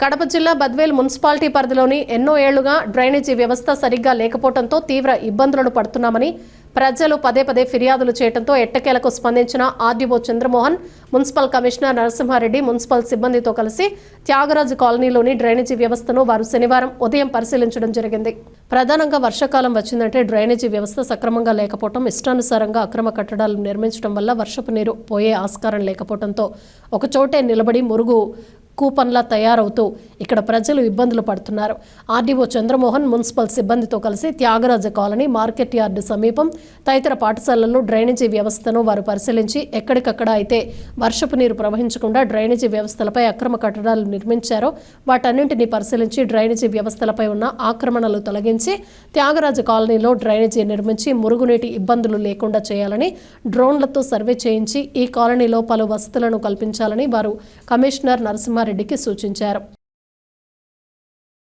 కడప జిల్లా బద్వేల్ మున్సిపాలిటీ పరిధిలోని ఎన్నో ఏళ్లుగా డ్రైనేజీ వ్యవస్థ సరిగ్గా లేకపోవడంతో తీవ్ర ఇబ్బందులను పడుతున్నామని ప్రజలు పదే పదే ఫిర్యాదులు చేయడంతో ఎట్టకేలకు స్పందించిన RDO Chandramohan, municipal commissioner Narasimha Reddy municipal సిబ్బందితో కలిసి త్యాగరాజు కాలనీలోని డ్రైనేజీ వ్యవస్థను వారు శనివారం ఉదయం పరిశీలించడం జరిగింది. ప్రధానంగా వర్షాకాలం వచ్చిందంటే డ్రైనేజీ వ్యవస్థ సక్రమంగా లేకపోవడం, ఇష్టానుసారంగా అక్రమ కట్టడాలు నిర్మించడం వల్ల వర్షపు నీరు పోయే ఆస్కారం లేకపోవడంతో ఒకచోటే నిలబడి మురుగు కూపన్లా తయారవుతూ ఇక్కడ ప్రజలు ఇబ్బందులు పడుతున్నారు. ఆర్డీఓ చంద్రమోహన్ మున్సిపల్ సిబ్బందితో కలిసి త్యాగరాజ కాలనీ, మార్కెట్ యార్డు సమీపం తదితర పాఠశాలల్లో డ్రైనేజీ వ్యవస్థను వారు పరిశీలించి ఎక్కడికక్కడ అయితే వర్షపు నీరు ప్రవహించకుండా డ్రైనేజీ వ్యవస్థలపై అక్రమ కట్టడాలు నిర్మించారో వాటన్నింటినీ పరిశీలించి డ్రైనేజీ వ్యవస్థలపై ఉన్న ఆక్రమణలు తొలగించి త్యాగరాజ కాలనీలో డ్రైనేజీ నిర్మించి మురుగునీటి ఇబ్బందులు లేకుండా చేయాలని డ్రోన్లతో సర్వే చేయించి ఈ కాలనీలో పలు వసతులను కల్పించాలని వారు కమిషనర్ నరసింహారెడ్డికి సూచించారు.